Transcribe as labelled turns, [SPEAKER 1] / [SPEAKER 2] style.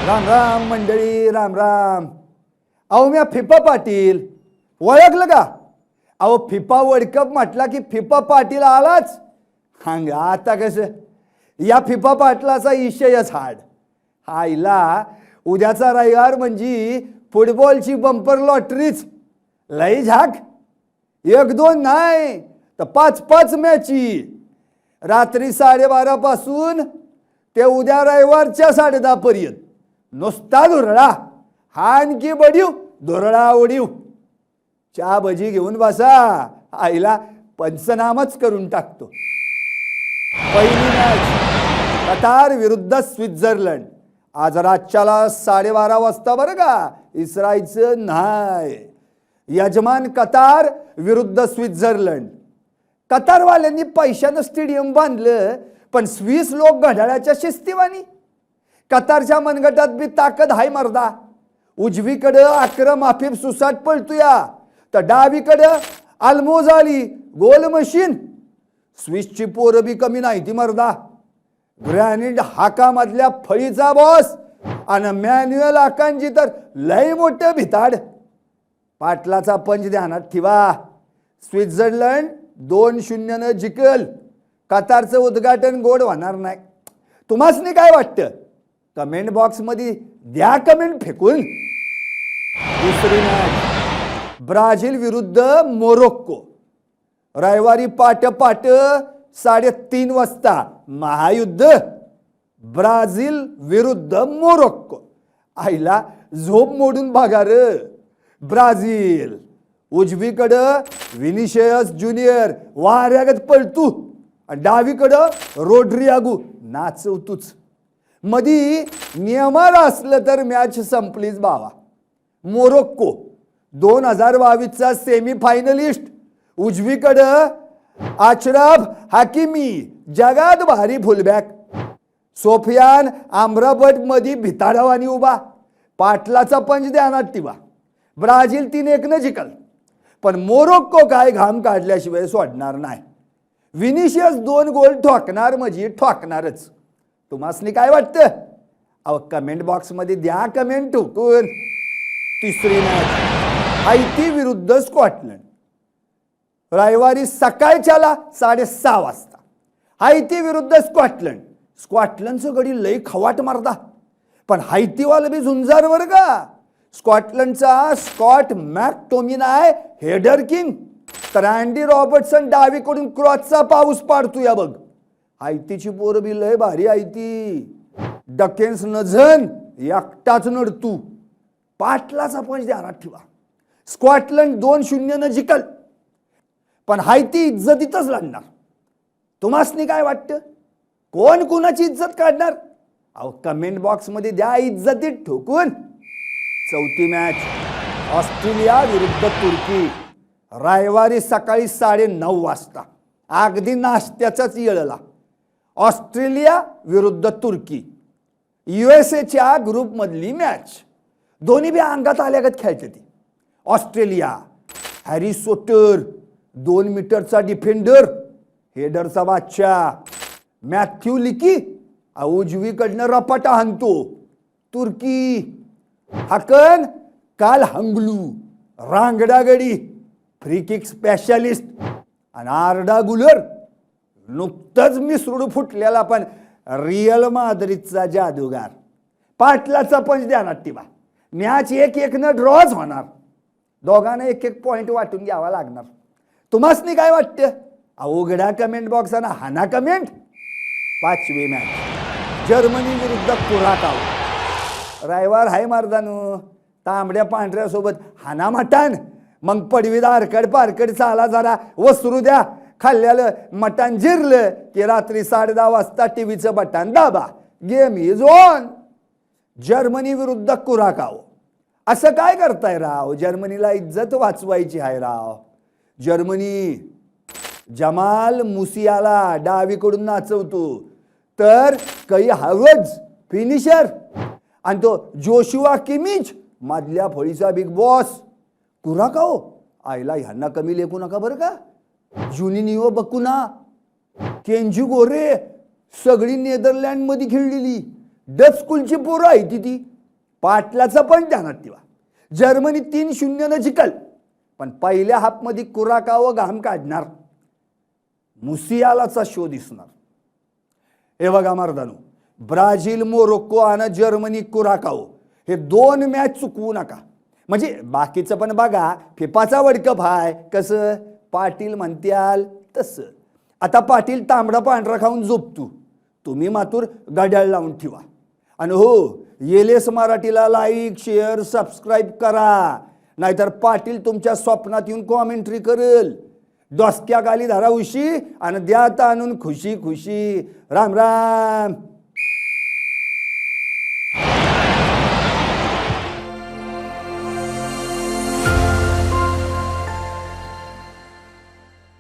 [SPEAKER 1] राम राम मंडळी, राम राम. अहो मी फिफा पाटील ओळखलं का? अहो फिफा वर्ल्ड कप म्हटला की फिफा पाटील आलाच. हांग आता कसं या फिफा पाटलाचा विषयच हाड. आईला उद्याचा रविवार म्हणजे फुटबॉलची बंपर लॉटरीच. लई झाक. 1-2 नाही तर 5-5 मॅची. रात्री 12:30 पासून ते उद्या रविवारच्या 10:30 पर्यंत नुसता धुरळा. आणखी बडीव धुरळा उडीव. चहा भजी घेऊन बसा. आईला पंचनामाच करून टाकतो. पहिली मॅच कतार विरुद्ध स्वित्झर्लंड. आज रातच्याला 12:30 वाजता बरं का. इसरायचं नाही. यजमान कतार विरुद्ध स्वित्झर्लंड. कतारवाल्यांनी पैशानं स्टेडियम बांधलं पण स्विस लोक घड्याळाच्या शिस्तीवानी. कतारच्या मनगटात बी ताकद हाय मर्दा. उजवीकडं अक्रम आफिफ सुसाट पळतोया तर डावीकडं अल्मोज आली गोल मशीन. स्विसची पोरं बी कमी नाही ती मर्दा. ग्रॅनिट हाकामधल्या फळीचा बॉस आणि मॅन्युअल आकांजी तर लय मोठं भिताड. पाटलाचा पंच ध्यानात ठेवा. स्वित्झर्लंड 2-0 जिंकल. कतारचं उद्घाटन गोड होणार नाही. तुम्हासनी काय वाटतं? कमेंट बॉक्स मध्ये द्या कमेंट फेकून. दुसरी मॅच ब्राझील विरुद्ध मोरोक्को. रविवारी पाट 3:30 वाजता महायुद्ध. ब्राझील विरुद्ध मोरोक्को. आईला झोप मोडून बघा र. ब्राझील उजवीकडं विनिशियस ज्युनियर वाऱ्यागत पळतू आणि डावीकडं रोड्रियागो नाचवतूच. मधी नियमार असलं तर मॅच संपलीच बावा. मोरोक्को 2022चा सेमीफायनलिस्ट. उजवीकडं अशरफ हाकिमी जगात भारी फुलबॅक. सोफियान आम्रबट मध्ये भिताडावानी उभा. पाटलाचा पंच ध्यानात ठेवा. ब्राझील 3-1 जिंकल पण मोरोक्को काय घाम काढल्याशिवाय सोडणार नाही. विनिशियस 2 गोल ठोकणार म्हणजे ठोकणारच. तुम्हासनी काय वाटतं? अहो कमेंट बॉक्स मध्ये द्या कमेंट ठोकून. तिसरी मॅच हैती विरुद्ध स्कॉटलंड. रविवारी सकाळच्याला 6:30 वाजता. हैती विरुद्ध स्कॉटलंड. स्कॉटलंडचं गडी लई खवाट मारदा पण हैतीवाला बी झुंजार वर का. स्कॉटलंडचा स्कॉट मॅकटोमिनाय हेडर किंग तर अँडी रॉबर्टसन डावीकडून क्रॉसचा पाऊस पाडतो या बघ. हैतीची पोरं बी लय भारी हैती. डकेन्स नझन एकटाच नडतू. पाटलाचा पंच ध्यानात ठेवा. स्कॉटलंड 2-0 जिंकल पण हैती इज्जतीतच लढणार. तुम्हासनी काय वाटतं? कोण कुणाची इज्जत काढणार? अहो कमेंट बॉक्स मध्ये द्या इज्जतीत ठोकून. चौथी मॅच ऑस्ट्रेलिया विरुद्ध तुर्की. रविवारी सकाळी 9:30 वाजता. अगदी नाश्त्याचाच येळला. ऑस्ट्रेलिया विरुद्ध तुर्की. USA ग्रुप मधली मॅच. दोन्ही बी अंगात आल्यागत खेळते ती. ऑस्ट्रेलिया हॅरी सोटर 2 मीटरचा डिफेंडर हेडरचा बादशाह. मॅथ्यू लिकी उजवीकडनं रपाटा हाणतो. तुर्की हाकन काल हंगलू रांगडागडी फ्री किक स्पेशालिस्ट आणि आरडा गुलर नुकतंच मिसरूड फुटलेला पण रिअल माद्रिदचा जादूगार. पाटलाचा पंच ध्यानात ठेवा. मॅच 1-1 ड्रॉच होणार. दोघांना 1-1 पॉइंट वाटून घ्यावा लागणार. तुम्हासनी काय वाटतं? अवघडा कमेंट बॉक्स आणि हाना कमेंट. पाचवी मॅच जर्मनी विरुद्ध कुराकाव. रविवार हाय मारदानो. तांबड्या पांढऱ्या सोबत हाना मटान. मग पडवीदा आरकड पारकड चाला जरा वसरू द्या. खाल्ल्यालं मटण जिरलं की रात्री 10:30 वाजता टीव्हीचं बटन दाबा. Game is on. जर्मनी विरुद्ध कुराकाव. असं काय करताय राव? जर्मनीला इज्जत वाचवायची आहे राव. जर्मनी जमाल मुसियाला डावीकडून नाचवतो तर काही हवज फिनिशर आणि तो जोशुआ किमिच मधल्या फळीचा बिग बॉस. कुराकाव आईला ह्यांना कमी लेखू नका बरं का. जुनिनिओ बकुना केंजी गोरे सगळी नेदरलँड मध्ये खेळलेली डच स्कूलची पोरं आहे ती. पाटलाचं पण ध्यानात ठेवा. जर्मनी 3-0 जिंकल, पण पहिल्या हाफमध्ये कुराकाओ घाम काढणार, मुसियालाचा शो दिसणार. हे बघा मर्दानो, ब्राझील, मोरोक्को आणि जर्मनी, कुराकाओ हे 2 मॅच चुकवू नका. म्हणजे बाकीचं पण बघा, फिफाचा वर्ल्ड कप हाय, कसं पाटील म्हणत्याल तसं. आता पाटील तांबडा पांढरा खाऊन झोपतो, तुम्ही मातूर घड्याळ लावून ठेवा. आणि हो, येलेस मराठीला लाईक, शेअर, सबस्क्राईब करा, नाहीतर पाटील तुमच्या स्वप्नात येऊन कॉमेंट्री करेल. डोसक्या गाली धरा उशी आणि द्या आणून खुशी खुशी. राम राम.